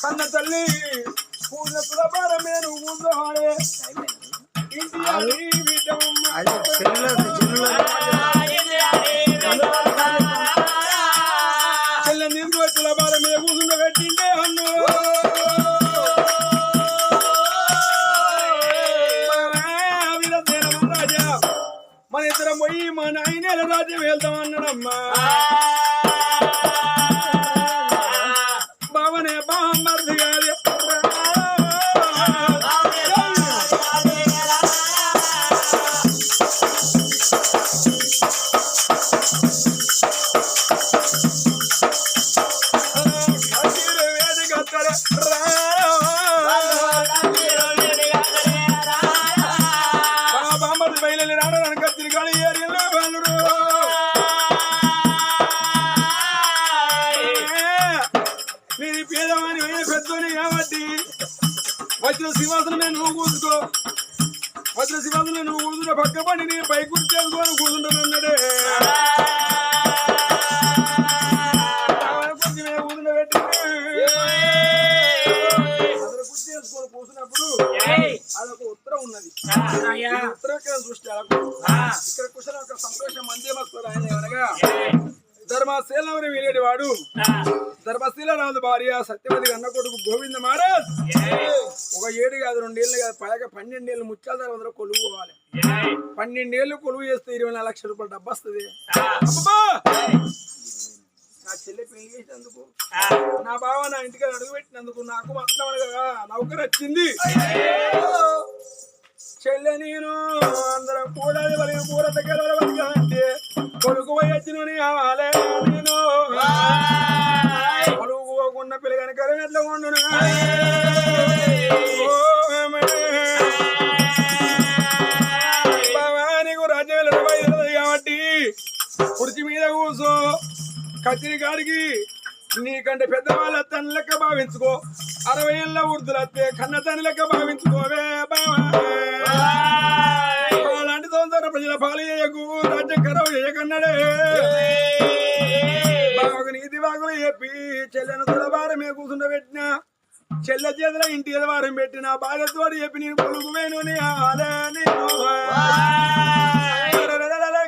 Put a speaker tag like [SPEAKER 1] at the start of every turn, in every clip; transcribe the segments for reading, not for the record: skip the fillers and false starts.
[SPEAKER 1] కన్న తల్లి పూజ తులభారమే నువ్వు కూర్చోవాలి చెల్లె నీకు తులభారమే కూర్చుండ పెట్టిండే అన్ను రాజా మన ఇద్దరం పోయి మా నాయన రాజ్యం వెళ్తామన్నాడమ్మా బావనే బామ్మర్ది కాదు బామ్మర్ది బయలు రావడానికి తిరిగాడు ఏరియాలో వాళ్ళు మీరు పేదవాణి పెద్దోని కాబట్టి వచ్చిన సింహాసనమే నువ్వు కూర్చుకో వచ్చిన సింహాసనమే నువ్వు కూర్చుంటే పక్క పని నీ పై కూర్చోని కూర్చుంటానన్నాడే కొంచెమే కూర్చుంటే పెట్టి అసలు కూర్చేసుకొని కూర్చున్నప్పుడు అదొక ఉత్తరం ఉన్నది ఉత్తరం చూస్తే ఇక్కడ కూర్చొని ఒక సంతోషం మందే వస్తారు ఆయన ఏమనగా ధర్మశీలని వీరేటి వాడు ధర్మశీల నాదు భార్య సత్యవతి అన్న కొడుకు గోవింద మహారాజ్ ఒక 7 కాదు 2 ఏళ్ళు కాదు పైగా 12 ఏళ్ళు ముత్యాల ధర కొలువు పోవాలి 12 ఏళ్ళు కొలువు చేస్తే 24 లక్షల రూపాయలు డబ్బు వస్తుంది నా చెల్లె పెళ్లి చేసినందుకు నా బావ నా ఇంటికి అడుగు పెట్టినందుకు నాకు మాత్రం నౌకరు వచ్చింది చెల్లె నేను అందరం కూడా కూర దగ్గర అంటే కొడుకు వచ్చిన నేను కొడుకు పోకుండా పిల్లగాని కరం ఎట్లా కొండును నీకు రాజ్యం కాబట్టి కుర్చీ మీద కూర్చో కత్తిరి కాడికి నీకంటే పెద్దవాళ్ళ తన లెక్క భావించుకో 60 ఏళ్ళ వృద్ధులత్తే కన్న తన లెక్క భావించుకోవే అలాంటి సంవత్సర ప్రజల పాలు చేయకు రాజ్యం ఖరాబు చేయకన్నాడే బాగు నీతి బాగులు చెప్పి చెల్లెను తులభారమే కూర్చుండబెట్టిన చెల్లె చేతుల ఇంటి ఎదవారం పెట్టిన బాధతోడు చెప్పి నేను కొలుగువేను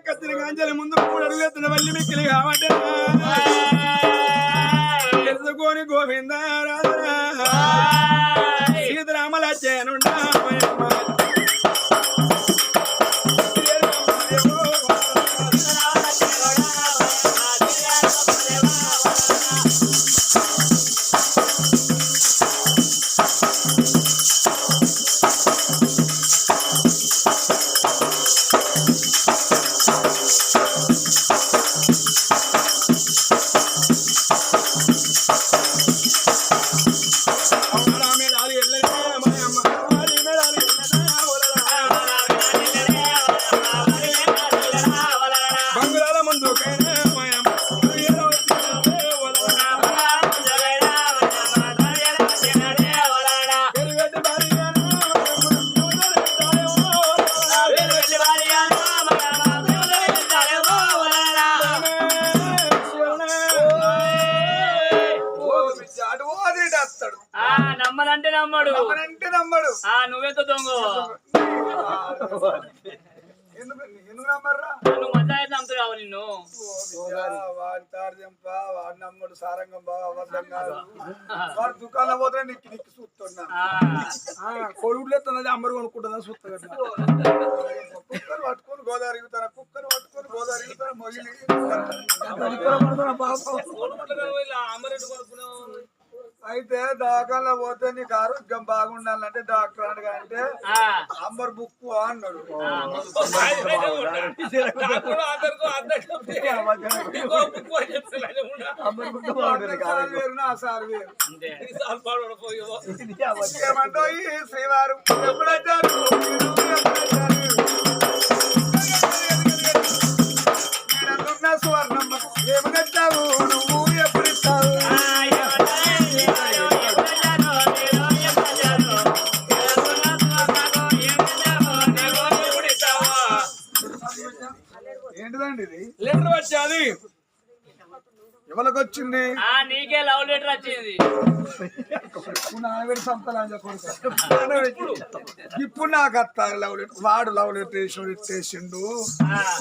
[SPEAKER 1] కత్తిరి కాంచెల ముందు 3 అడుగులు ఎత్తున వల్లి మిక్కిలి కాబట్టి తెలుసుకొని గోవింద సీతారామల చేయనుండా
[SPEAKER 2] నమ్మడంటే నమ్మడు నువ్వెంత దొంగ
[SPEAKER 1] ఎందుకు నమ్మర్రా
[SPEAKER 2] నువ్వు మజా అయితే నమ్ముతు కావు నిన్ను
[SPEAKER 1] వాడి తారజంప వాడి నమ్మడు సారంగం బాగా అబద్ధం కాదు వాడు దుకాణం పోతే నీకు చూస్తున్నా కొడుకులు ఎత్తున్నది అమ్మరు కొనుక్కుంటుందా చూస్తా కుక్కలు పట్టుకొని గోదావరి ఎగుతారా కుక్కలు పట్టుకొని గోదావరి ఎగుతారా మొగిలి అయితే దాకాలో పోతే నీకు ఆరోగ్యం బాగుండాలంటే డాక్టర్ అడగా అంటే అంబర్ బుక్ అన్నాడు సార్ వేరు ఏమంటావు ఈ శ్రీవారు ఎప్పుడొచ్చారు సువర్ణమ్మ ఏమనొచ్చావు నువ్వు ఎప్పుడు ఇస్తావు ఏంటిదండి ఇది లెటర్ వచ్చాది ఎవరికి వచ్చింది
[SPEAKER 2] నీకే లవ్ లెటర్ వచ్చింది
[SPEAKER 1] నానబెట్టి సంపలాంజ కొడుకు ఇప్పుడు నాకు వస్తారు లవ్ లెటర్ వాడు లవ్ లెటర్ వేసిండు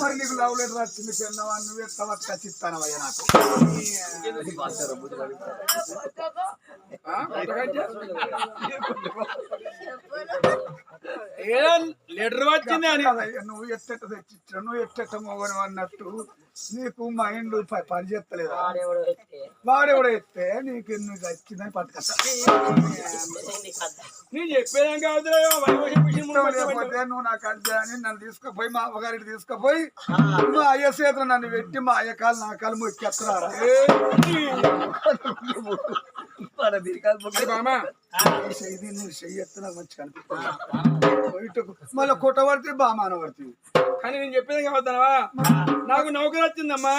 [SPEAKER 1] మరి నీకు లవ్ లెటర్ వచ్చింది పెన్నవా నువ్వు ఎట్లా పట్టుకొచ్చిస్తానవయ్యా నాకు
[SPEAKER 3] లెటర్ వచ్చింది అని
[SPEAKER 1] నువ్వు ఎట్టెట్ట తెచ్చిచ్చా నువ్వు ఎట్టెట్ట మొగను అన్నట్టు నీకు మైండ్ పని చేస్తలేదు వాడెవడో ఎత్తే నీకు నువ్వు వచ్చిందని పట్టుకొస్తా
[SPEAKER 3] నేను చెప్పేదాం కాదు
[SPEAKER 1] లేకపోతే నువ్వు నాకు అడ్డా అని నన్ను తీసుకుపోయి మా అమ్మగారికి తీసుకుపోయి మా అయ్య చేతులు నన్ను పెట్టి మా అయ్య కాలు నా కాలు మొక్కెత్తరారా నువ్వు చెయ్యెత్తున మంచి కనిపిస్తుంది మళ్ళీ కొట్టబడితే బాగా అనబడుతుంది
[SPEAKER 3] కానీ నేను చెప్పేది కావద్దావా నాకు నౌకరు వచ్చిందమ్మా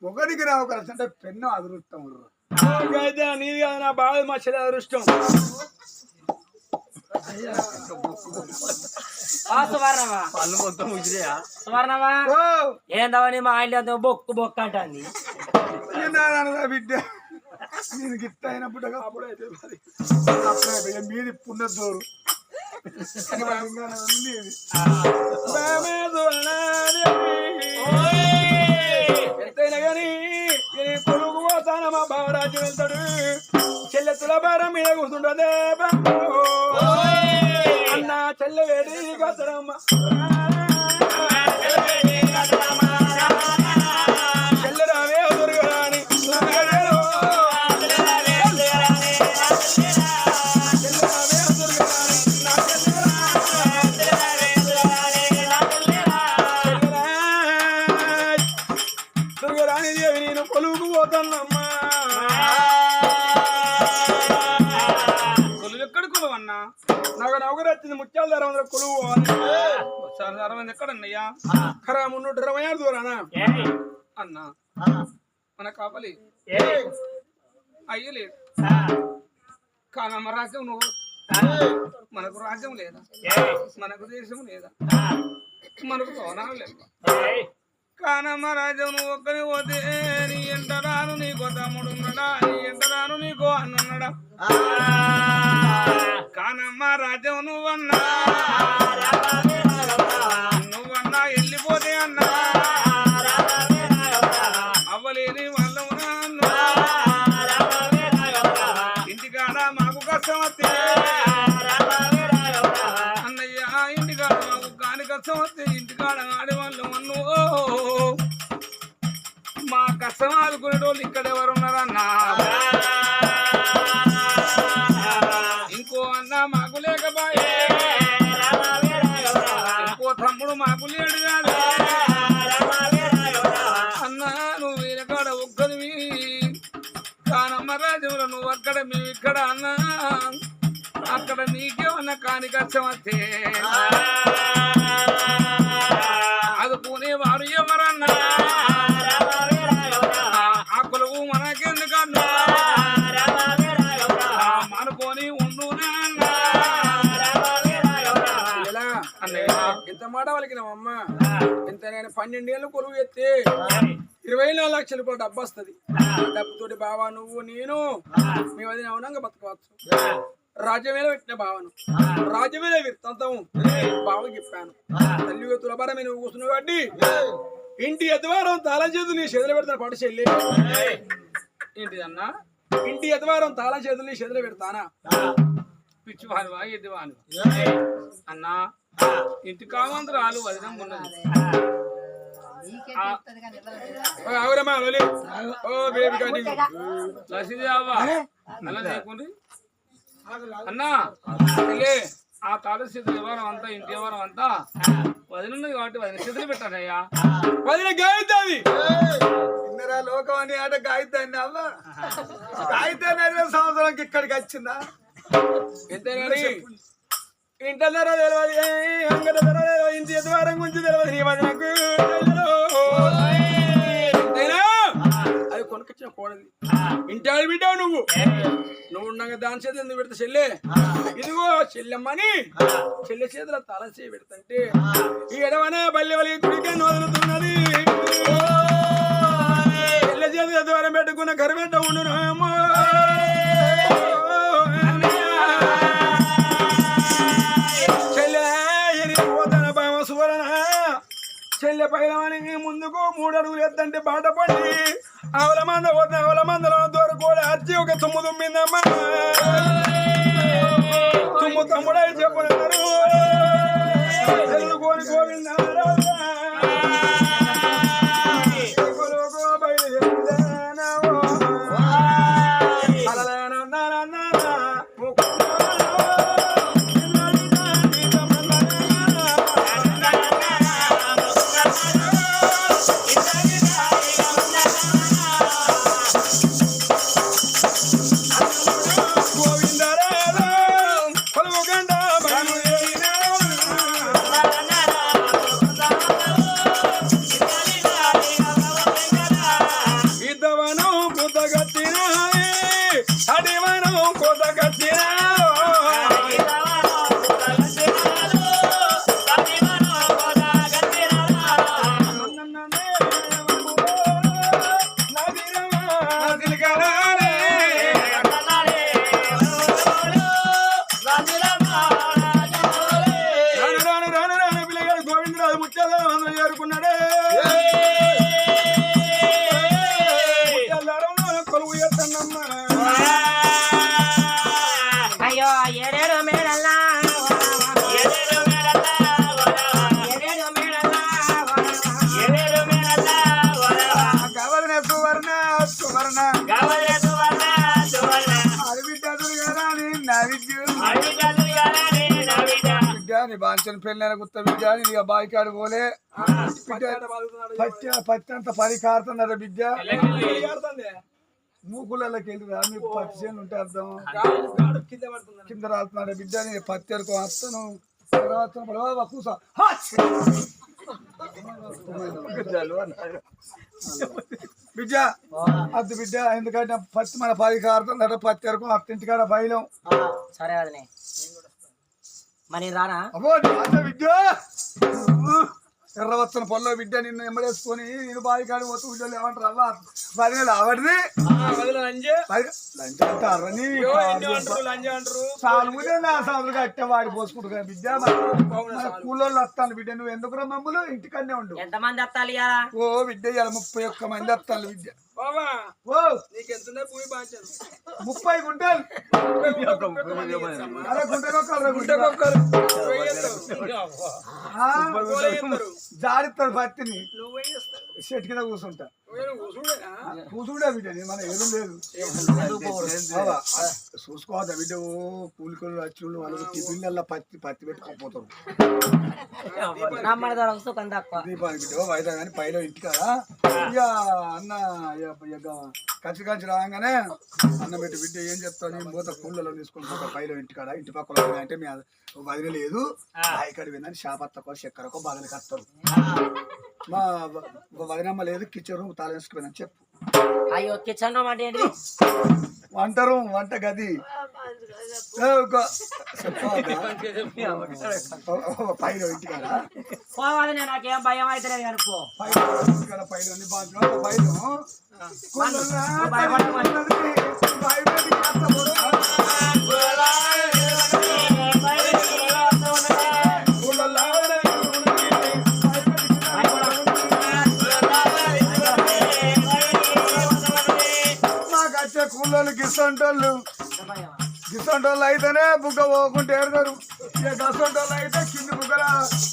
[SPEAKER 1] ఒకరికి నౌకరు అంటే పెన్ను అదృష్టం
[SPEAKER 3] అయితే నీది కాదు నా బాధ మా చెల్లి అదృష్టం
[SPEAKER 4] పళ్ళు మొత్తం ఉజిరియా సువర్ణమా ఏందవని మా ఇంట్లో బొక్కు బొక్క అంటుంది
[SPEAKER 1] బిడ్డ నేను గిఫ్ట్ అయినప్పుడు అప్పుడైతే మీది పుణ్యదోరు
[SPEAKER 3] ఎంతైనా కానీ కొడుకు పోతాను మా బావరాజ్యం వెళ్తాడు చెల్లెత్తుల భారం మీద కూర్చుంటే అన్న చెల్లె వేడి కసరమ్మ చెల్లె రావే దొరకరాని దుర్గరాణి దేవి నేను కొలువుకు పోతానమ్మా కొలువు ఎక్కడ కొలువు అన్నా నాకు నౌకరు వచ్చింది ముత్యాల ధర కొలువు ధర ఎక్కడన్నయ్యా ఖరా 326 దూరానా అన్నా మన కాపలి అయ్యలేదు కానమ్మ రాజ్యం నువ్వు మనకు రాజ్యం లేదా మనకు దేశం లేదా మనకు భవనాలు లేదా కానమ్మ రాజ్యం నువ్వు ఒక్కని పోతే నీ ఎంత రాను నీకో తమ్ముడు ఉన్నాడా నీ ఎంత రాను నీకో అన్నున్నాడా కానమ్మ రాజ్యం నువ్వన్నా నువ్వన్నా వెళ్ళిపోతే అన్నా అవ్వలేని వాళ్ళవునా అన్నా ఇంటికాడ మాకు కష్టం వస్తే అన్నయ్య ఇంటికాడ మాకు కాని కష్టం వస్తే ఇంటికాడ ఆడేవాళ్ళు అన్ను మా కష్టం ఆదుకునేటోళ్ళు ఇక్కడ ఎవరు ఉన్నారన్నా ఇంకో అన్న మాకు లేకపోయే ఇంకో తమ్ముడు మాకు లేడు కాదు అన్నా నువ్వు వీరకాడ ఒక్కరివి కానమ్మ రాజ్యంలో నువ్వు అక్కడ మేము ఇక్కడ అన్నా అక్కడ నీకేమన్నా కాని కష్టం వస్తే అదుకునేవారు ఎవరన్నా ఆ కొలువు మనకెందుకన్నా మనకొని ఉండునా ఎలా అన్నయ్య ఎంత మాట వాళ్ళకినామమ్మ ఎంత నేను 12 ఏళ్ళు కొలువు ఎత్తే 24 లక్షల రూపాయలు డబ్బు వస్తుంది డబ్బుతోటి బావా నువ్వు నేను మేము అది అవునంగా బతకవచ్చు రాజ్యమేళ పెట్టిన బావను రాజ్యమేళ వృత్తాంతం బావకి చెప్పాను తల్లి తులభారమే నువ్వు కూర్చున్నావు కాబట్టి ఇంటి ఎద్వారం తాళం చేతులు నీ చేతులు పెడతాను పట్టు చెల్లి ఏంటిదన్నా ఇంటి ఎద్వారం తాళం చేతులు నీ చేతులు పెడతానా పిచ్చివానివా ఎద్దువాని అన్నా ఇంటి కామంతరాలు వదినం ఉన్నది అలా లేకుండి అన్నా ఆ తాళ చేతులు వ్యవహారం అంతా ఇంటి వ్యవహారం అంతా వదిలిన్నది కాబట్టి 10 చేతులు పెట్టానయ్యా 10 గాయతాది
[SPEAKER 1] ఇన్నరా లోకం అని ఆట గాయతాన్ని అవ్వ గాయతాన్ని సంవత్సరానికి ఇక్కడికి వచ్చిందా
[SPEAKER 3] ఎంతేగాని ఇంట ధర తెలియదు అంగట ధర తెలియదు ఇంటి ఎదువారం గురించి తెలియదు నీ నాకు అది కొనుకొచ్చిన కోడది ఇంటి ఆడి బిడ్డావు నువ్వు ఉండగా దాని చేతి ఎందుకు పెడతా చెల్లె ఇదిగో చెల్లెమ్మని చెల్లె చేతుల తల చేయి పెడతంటే ఈ ఎడవనే బల్లి వలి గుడికే నోదులుతున్నది చెల్లె చేతి ద్వారం పెట్టుకున్న కరిపెట్ట ఉండును పైలవానికి ముందుకు 3 అడుగులు ఎద్దంటే బాట పడి అవల మందలో దొరకూడ అచ్చి ఒక తుమ్ము తుమ్మిందమ్మా తుమ్ము తమ్ముడై చెప్పన్నారు కోరి గోవింద
[SPEAKER 4] అయ్యో ఏడేడు మేడల్లా
[SPEAKER 3] గవర్న సువర్ణ బిడ్డాని బాంచని పెళ్ళైన గుత్త బిడ్డాని ఇక బాయికాడు పోలే పత్తి అంత పని కారుతున్నారా బిడ్డ మూకులకి వెళ్ళిరా మీకు పత్తి చేను ఉంటే అర్థం కింద రాలుతున్నారా బిడ్డ నేను పత్తి ఎరుకో వస్తాను కూసా బిడ్డ అద్దు బిడ్డ ఎందుకంటే పత్తి మన పది కారుతుందట పత్తి ఎరుకో అత్తింటికాడ బయలం
[SPEAKER 4] సరే అదనే మరి రానా
[SPEAKER 3] అబ్బో బిడ్డ ఎర్రవచ్చన పొల్లో బిడ్డ నిన్ను ఎమ్మడేసుకొని నేను బావి కాడి పోతూ బిడ్డలు ఏమంటారు అవ్వ 10 వేలు ఆవడిది అట్టే వాడి పోసుకుంటు బిడ్డ కూలోళ్ళు వస్తాను బిడ్డ నువ్వు ఎందుకు మమ్మల్ని ఇంటికన్నే ఉండు
[SPEAKER 4] ఎంతమంది వస్తాలి
[SPEAKER 3] ఓ బిడ్డ ఇలా 31 మంది వస్తాను బిడ్డ ఓ నీకెంత భూమి బాంచారు 30 గుంటలు అరే గుంటకొక్కరు జాడిస్తారు పత్తిని చెట్టు కింద కూర్చుంటా కూర్చుంటే బిడ్డ మన ఎదురు లేదు చూసుకోవద్దా బిడ్డ కూలికలు వచ్చిండు వాళ్ళకి టిఫిన్ల పత్తి పెట్టుకోపోతారు దీపానికి బిడ్డ వైదా కానీ పైలో ఇంటి కదా ఇక అన్న కంచి రాగానే అన్న పెట్టి బిడ్డ ఏం చెప్తాను మూత కూళ్ళలో తీసుకుని పోతా పైలో ఇంటికాడ ఇంటి పక్కల అంటే మీ వదిన లేదు ఇక్కడ విందని షాపత్తకో చక్కెరకో బాధలు కత్తారు మా వదినమ్మ లేదు కిచెన్ రూమ్ తాళం వేసుకుపోయిందని చెప్పు
[SPEAKER 4] అయ్యో కిచెన్ రూమ్ అంటే ఏంటి
[SPEAKER 3] వంట రూమ్ వంట గది పైలో ఇంటికాడ
[SPEAKER 4] నాకేం భయం అయితే లేదు అనుకో
[SPEAKER 3] పైలో పైలో కూలోళ్ళు గిసంటోళ్ళు అయితేనే బుగ్గ పోకుంటే ఏడతారు ఇక గసంటోళ్ళు అయితే కింది బుగ్గల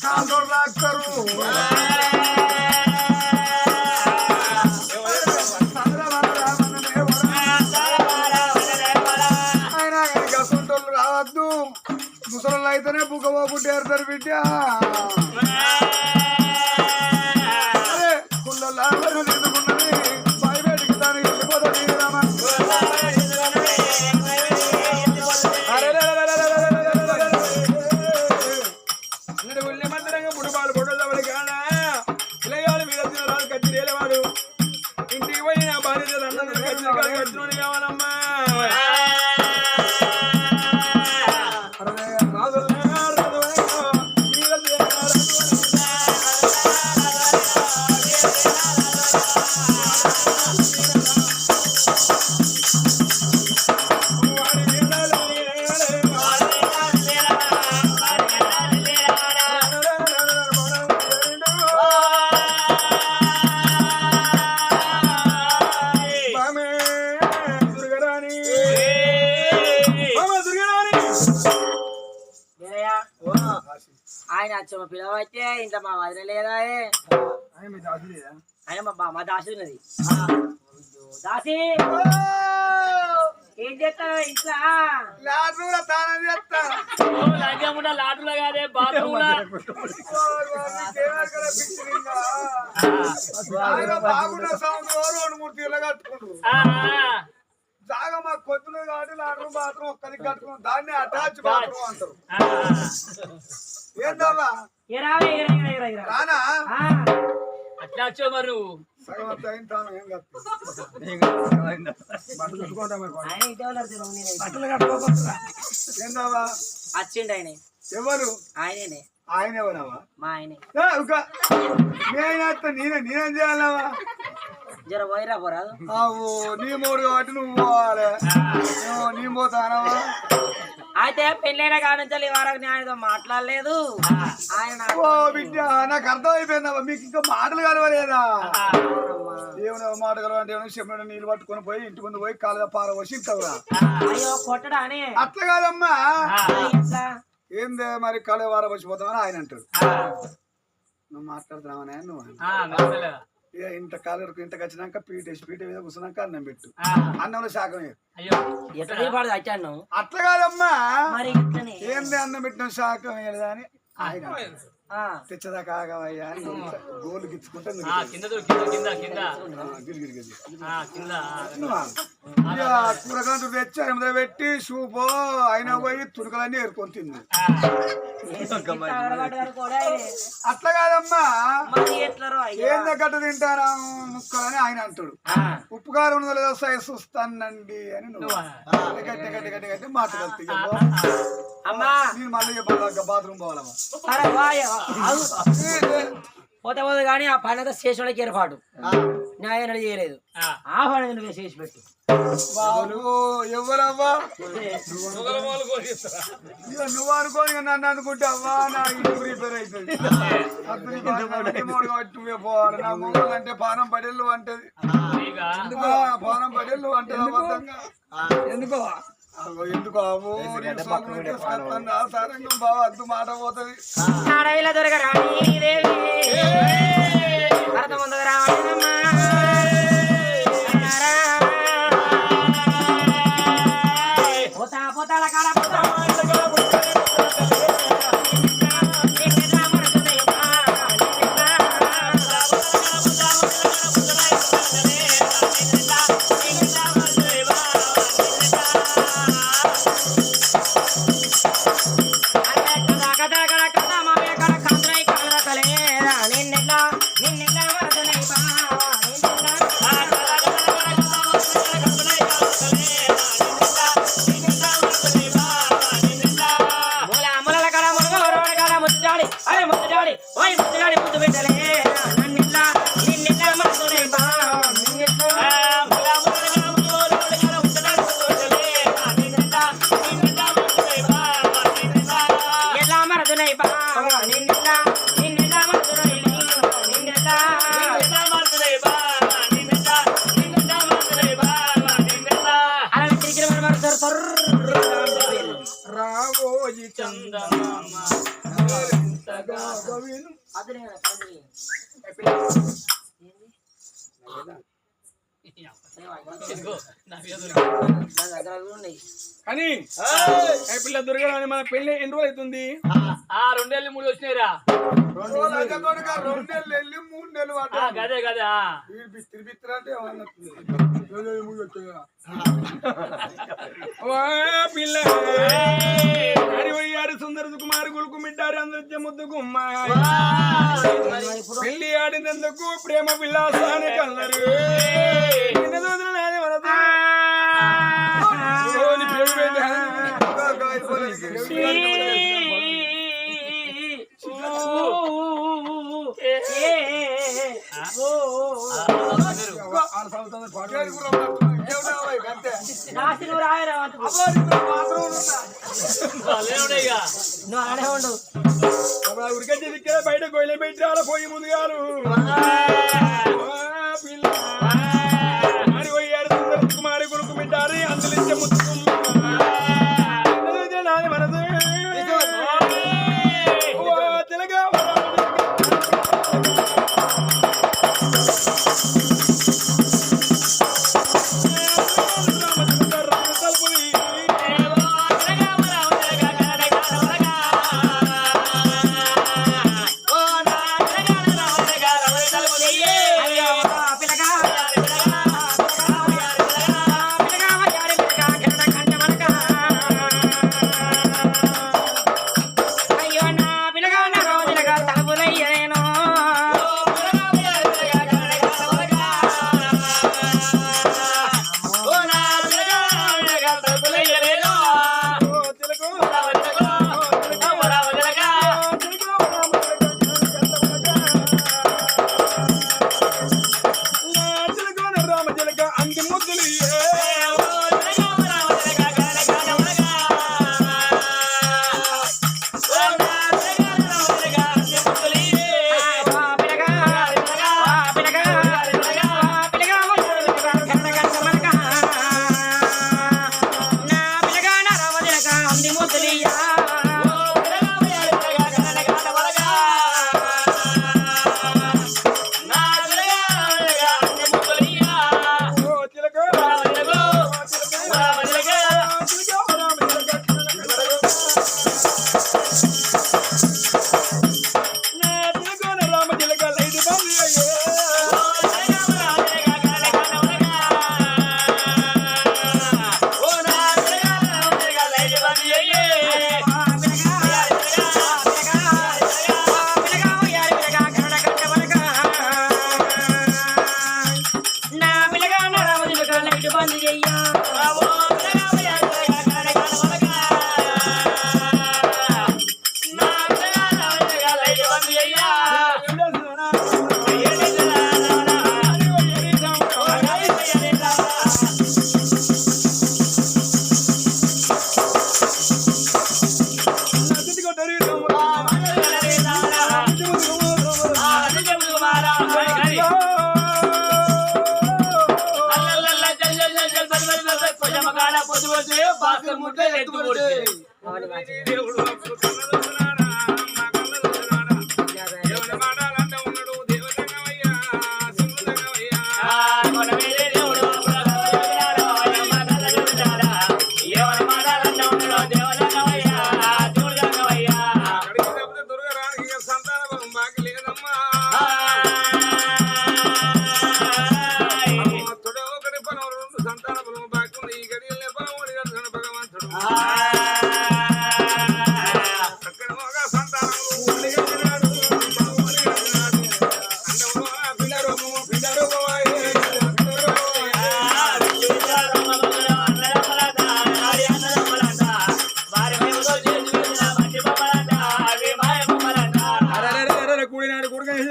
[SPEAKER 3] కాంతోడు రాస్తారు అయినా కానీ గసంటోళ్ళు రావద్దు ముసలోళ్ళు అయితేనే బుగ్గ పోకుంటే ఏడతారు బిడ్డ అదే కుళ్ళల్లో తీసుకున్నది బయటకి దానికి వెళ్ళిపోతుంది ముడిపాలు కొట్టేవాడు కాడా పిల్లగాడు మీద కచ్చిరేవాడు ఇంటికి పోయి నా భార్య కచ్చినోడు కావాలమ్మా
[SPEAKER 4] ఆయన వచ్చి పిలవైతే ఇంట్లో మా వదిన లేదా
[SPEAKER 1] ఆయన మీ దాసి లేదా?
[SPEAKER 4] ఆయన మా దాసి ఉన్నది. దాసి ఏం చేస్తావు ఇంట్లో?
[SPEAKER 1] లాటూల తానం చేస్తా.
[SPEAKER 2] లాటూలా కాదే బాత్రూమ్లా.
[SPEAKER 1] బాగున్న సౌండ్ 2-3 తీర్లు కట్టుకుంటారు. జాగా మాకు కొద్దులు కాబట్టి లాటూరు బాత్రూమ్ ఒక్కరికి కట్టుకున్నాం. దాన్ని అటాచ్ బాత్రూమ్ అంటారు. ఏందమ్మా రానా
[SPEAKER 2] అట్లా వచ్చావు మరి నువ్వు.
[SPEAKER 1] సగం అయిన తాను ఏం కట్టు బట్టలు కట్టుకుంటా మరి. బట్టలు కట్టుకోకుండా ఏందమ్మా
[SPEAKER 4] వచ్చిండు ఆయన.
[SPEAKER 1] ఎవరు
[SPEAKER 4] ఆయనే.
[SPEAKER 1] ఆయన ఎవరమ్మా?
[SPEAKER 4] మా ఆయనే.
[SPEAKER 1] నేనేం చేయాలమ్మా?
[SPEAKER 4] జర పోయిరా పోరాదు.
[SPEAKER 1] నీ మూడు కాబట్టి నువ్వు పోవాలి. నీ పోతానమ్మా.
[SPEAKER 4] అయితే పెళ్ళైన కాడ నుంచి ఈ వరకు నేను ఆయనతో మాట్లాడలేదు. ఆయన
[SPEAKER 1] ఓ బిడ్డ నాకు అర్థం అయిపోయిందమ్మా. మీకు ఇంకా మాటలు కలవలేదా? ఏమైనా మాట కలవంటే ఏమైనా చెప్పిన నీళ్ళు పట్టుకొని పోయి ఇంటి ముందు పోయి కాలుగా పారవసి ఇస్తావురా.
[SPEAKER 4] అయ్యో కొట్టడా అని.
[SPEAKER 1] అట్లా కాదమ్మా.
[SPEAKER 4] ఎట్లా?
[SPEAKER 1] ఏందే మరి కాలుగా పారవసిపోతామని ఆయన అంటాడు. నువ్వు మాట్లాడుతున్నావనే నువ్వు ఇక ఇంత కాలరకు ఇంతకు వచ్చినాక పీట మీద కూర్చున్నాక అన్నం పెట్టు. అన్నంలో శాఖం
[SPEAKER 4] వచ్చాను.
[SPEAKER 1] అట్లా కాదమ్మా.
[SPEAKER 4] మరి
[SPEAKER 1] ఏంది అన్నం పెట్టిన శాఖం వేయలేదా అని ఆయన తెచ్చదాకా ఆగవయ్యా అని గోలు గిచ్చుకుంటే కూరగాయలు తెచ్చి ఆయన పెట్టి సూపో అయినా పోయి తురకలన్నీ ఏరుకొని తింది. అట్లా కాదమ్మా. ఏందో గట్ట తింటారా ముక్కలని ఆయన అంటాడు. ఉప్పు కారం ఉన్నదో లేదో సైజ్ చూస్తానండి అని నువ్వు గట్టి గట్టి గట్టి గట్టి మాట్లాడుతూ నేను మళ్ళీ చెప్పాలి బాత్రూమ్ పోవాలమ్మా.
[SPEAKER 4] పోతే పోదు కానీ ఆ పని అంతా స్టేషన్లోకి ఏర్పాటు న్యాయం చేయలేదు. ఆ పని నువ్వే చేసి పెట్టు.
[SPEAKER 1] ఎవరవ్వా నువ్వు అనుకోని నన్ను అనుకుంటావా? నా ఇల్లు ప్రిపేర్ అవుతుంది. నువ్వే పోవాలి. నా మొగలు అంటే పానం పడేళ్ళు అంటది. పానం పడేళ్ళు అంటది. ఎందుకో ఎందుకు సారంగం బాగా అద్దు మాట పోతుంది.
[SPEAKER 4] అడవిలో దొరకరాణి దేవి భరత ముందు రావడమ్మా. పోతా పోతాల కాడ
[SPEAKER 1] రాబోయి చందమామ
[SPEAKER 3] కానీ పిల్ల దొరకడానికి మన పెళ్లి ఎన్ని రోజులు అవుతుంది?
[SPEAKER 2] 2 నెలలు 3 వచ్చినాయిరా.
[SPEAKER 1] 2 నెలలు 3 నెలలు
[SPEAKER 2] గదే గదే
[SPEAKER 1] అంటే
[SPEAKER 3] పిల్ల సుందర కుమార్ గురుకు మిట్టారు అందరి ముద్దు గుమ్మ పెళ్లి ఆడినందుకు ప్రేమ విలాసానికి అన్నారు. ఉరికంటే దిక్కే బయట గొయ్యలు పెట్టి అలా పోయి ముందుగారు మరి పోయారు సుందర కుమారి కొడుకు మిట్టారు అందులించే ముద్దు మనసు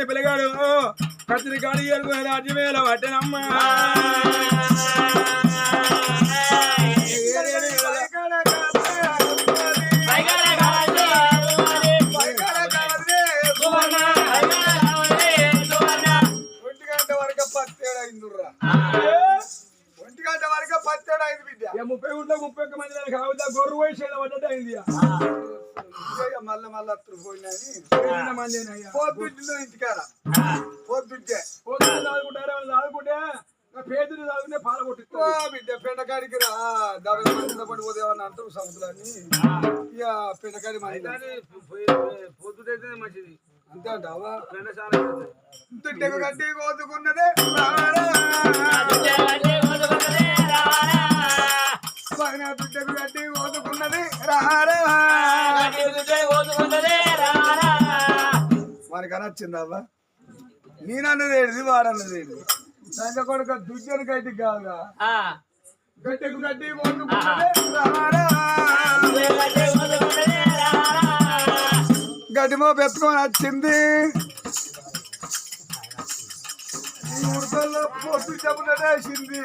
[SPEAKER 3] పిల్లగాడు కత్తిరి కాడి రాజ్యమేల పట్టనమ్మ ఒంటిగంట వరకు 10 అయింది బిడ్డ 30 గుంట 31 మంది కావుతా గొర్రె వయసు పడ్డట్టు అయింది మళ్ళీ మళ్ళీ పోయినా మంది పొద్దుంటుందో ఇంటికాడ పొద్దుంటే చదువుకుంటారా చదువుకుంటే పేదలు చదువుకుంటే పాల కొట్టిస్తా బిడ్డ పెండకాడికి రా దెబ్బ పడిపోతేమని అంటారు సముద్రాన్ని ఇక పెండకాడి పొద్దుటైతే మంచిది అంతే అంటావా దుడ్డకు గడ్డి కోతుకున్నదే దుడ్డకు గడ్డి కోతుకున్నది వానికి అనొచ్చిందవ్వా నేనన్నది ఏడిది వాడన్నది ఏడిది దాంట్లో కొడుక దుడ్డను గడ్డి కాదుగా గడ్డకు గడ్డి గడ్డిమో పెట్టుకొని వచ్చింది ఉడతల్లో పొట్టు చెప్పులేసింది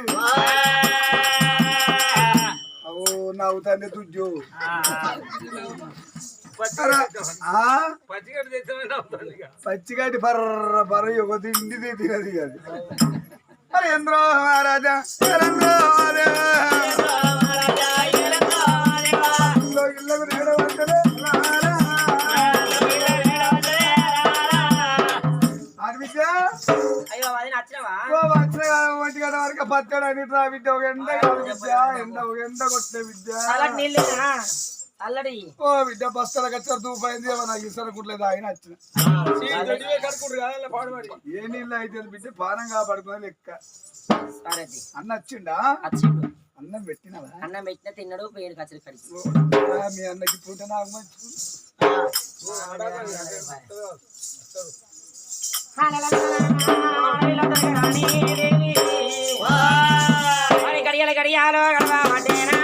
[SPEAKER 3] అవో నవ్వుతాండి దుడ్డు పచ్చిగడ్డి బర్ర బర్ర ఒక తిండి తినది అది హరేంద్ర మహారాజా ఇళ్ళకు నేడ వంటలే ఒంటి గంట వరకు 10 అని విద్య ఒక ఎండ ఎండ కొట్టే విద్య ఓ విద్య బస్తల కచ్చారు దూపైంది నాకు ఇసరకుట్లేదు ఆయన వచ్చిన ఏ నీళ్ళు అయితే బిడ్డ పానంగా పడుకునే లెక్క అన్న వచ్చిండా అన్నం పెట్టినవా
[SPEAKER 4] అన్నం పెట్టిన తిన్నాడు పేరు కచ్చరి కడిచి
[SPEAKER 3] మీ అన్నకి పూట నాకు మంచి
[SPEAKER 4] గడియాల గడియాలో గడవటేనా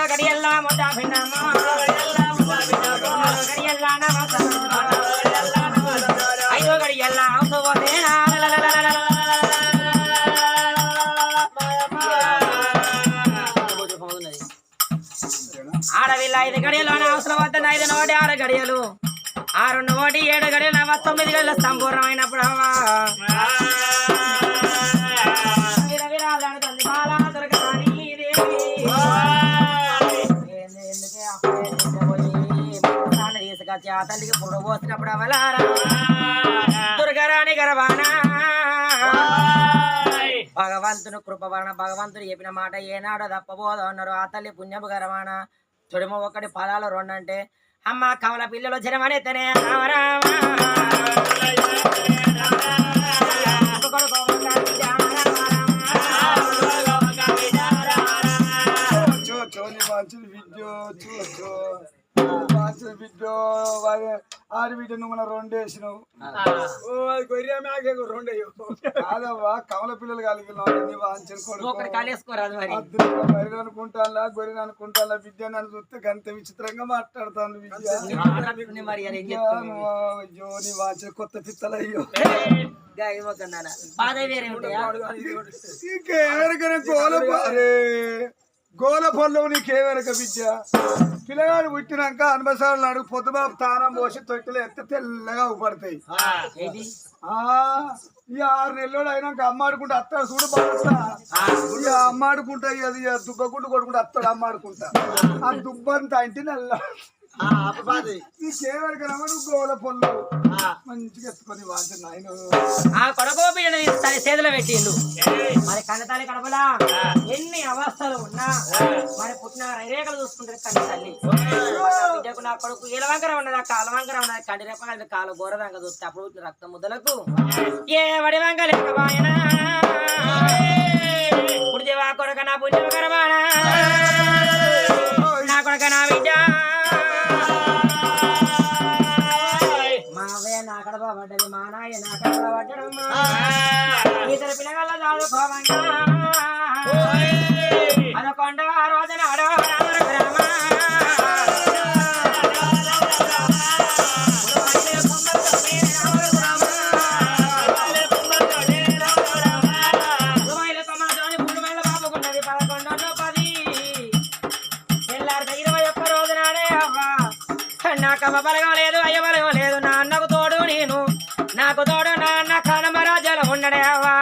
[SPEAKER 4] గడియల్లా ముద్దా పిండమో గడియల్లా ఐదో గడియల్లా అవసరమేనా ఆడవిల్ల 5 గడియలు అవసరం వద్ద 5 నోటి 6 గడియలు 6 నోటి 7 గడియలు 9 గడియల సంపూర్ణమైనప్పుడు తీసుకొచ్చి ఆ తల్లికి పురుడు పోసినప్పుడు అవలారా దుర్గరాణి గర్భానా భగవంతుని కృప వలన భగవంతుడు చెప్పిన మాట ఏనాడో తప్పబోదు అన్నారు. ఆ తల్లి పుణ్యపు గర్భాన చుడిమ 1 ఫలాలు 2 అంటే అమ్మ కమల పిల్లలు జనమనెత్తనే
[SPEAKER 1] ఆడి బిడ్డ నువ్వు 2 వేసినావు గొర్రె మేకే 2 కాదవ్వా కమల పిల్లలు కలిగినావు బర్రె అనుకుంటాలా గొర్రె అనుకుంటాలా విద్య నన్ను చూస్తే గంత విచిత్రంగా మాట్లాడుతాను విద్య అయ్యో నీ వాంచిన కొత్త పిత్తలయ్యో ఇంకెవరికైనా గోల పళ్ళు నీకేవరక విద్య పిల్లగాడు పుట్టినాక 80 సార్లు నాడు పొద్దుబాబు తానం పోసి తొట్టిలో ఎత్తే తెల్లగా ఊపడతాయి. ఈ 6 నెలలు అయినాక అమ్మాడుకుంటా అత్తాడు చూడు బాగా ఇక అమ్మాడుకుంటా అది దుబ్బగుండు కొడుకుంటా అత్తాడు అమ్మాడుకుంటా ఆ దుబ్బంతా ఇంటి నల్ల నీకేవరకనమ్మ నువ్వు గోల పళ్ళు మంచిగా ఎత్తుకొని వాంచు నాయన
[SPEAKER 4] ఆ కొడకోపిని చేతిలో పెట్టిండు. మరి కన్నతల్లి కడపలా ఎన్ని అవస్థలు ఉన్నా మరి పుట్టిన రేఖలు చూసుకుంటారు కన్న తల్లి. బిడ్డకు నా కొడుకు ఇలవంకర ఉన్నది అక్క అలవంకర ఉన్నది కంటి రేప కాలు గోరదంగా చూస్తే అప్పుడు రక్త ముద్దలకు ఏ వడివంక లేకపోయినా పుడిదేవా కొడుక నా పుణ్యకరమానా నా కొడుక నా బిడ్డ నా కడప పడ్డది మా నాయ నా కడప పడ్డడమ్మా ఇతర పిల్లగల చదువుకోవంగా అదొకండ ఆ రోజున బాబుకున్నది 11 10 21 రోజు నాడే అవ్వా నాకమ్మ బలగం లేదు అయ్య బలగం లేదు నా అన్నకు తోడు నేను నాకు తోడు నా అన్న కనమరాజాలు ఉండడే అవ్వా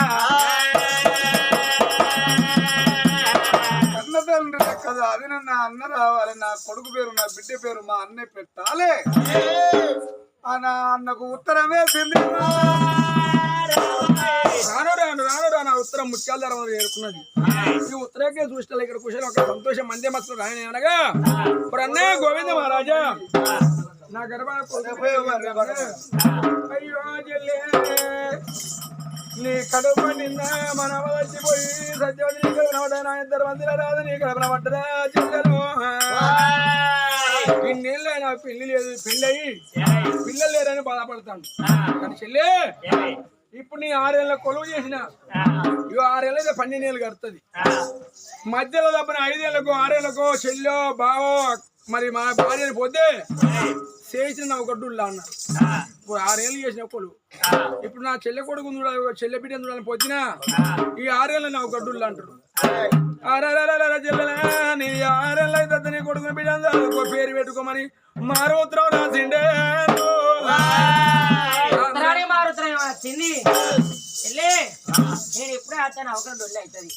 [SPEAKER 1] కన్న తండ్రి కదా అది నా అన్న రావాలి నా కొడుకు పేరు నా బిడ్డ పేరు మా అన్నే పెట్టాలి నా అన్నకు ఉత్తరమే రాను ఉత్తరం ముత్యాల ధర చేరుకున్నది. ఈ ఉత్తరకే చూస్తే ఇక్కడ కుశలం ఒక సంతోషం మందే మస్తు రాయన అనగా ఇప్పుడు అన్నే గోవింద మహారాజా నా గర్భాన అయ్యో చెల్లే నీ కడుపు నిన్న మన వచ్చిపోయి సత్యవతి నా 2 మందిలో రాదు నీ కడపన పడ్డదా చెల్లెలు ఇన్నేళ్ళు నాకు పెళ్లి లేదు పెళ్ళయి పిల్లలు లేరని బాధపడతాను కానీ చెల్లె ఇప్పుడు నీ 6 ఏళ్ళ కొలువు చేసిన 6 ఏళ్ళ 12 ఏళ్ళు కడుతుంది మధ్యలో తప్పని 5 ఏళ్ళకో 6 ఏళ్ళకో చెల్లో బావో మరి మా భార్యని పోతే చేసిన ఒక డుల్లా అన్నారు. ఇప్పుడు 6 ఏళ్ళు చేసిన కొలువు ఇప్పుడు నా చెల్లె కొడుకు చెల్లె బిడ్డ చూడాలని పొద్దున ఈ 6 ఏళ్ళు నా ఒక డుల్లా అంటారు. చెల్లెలా నీ 6 ఏళ్ళు అయితే నీ కొడుకుని బిడ్డ పేరు పెట్టుకోమని మారుత్రం రాసిండే
[SPEAKER 4] వచ్చింది నేను ఎప్పుడే వచ్చాను అవకాశం అవుతుంది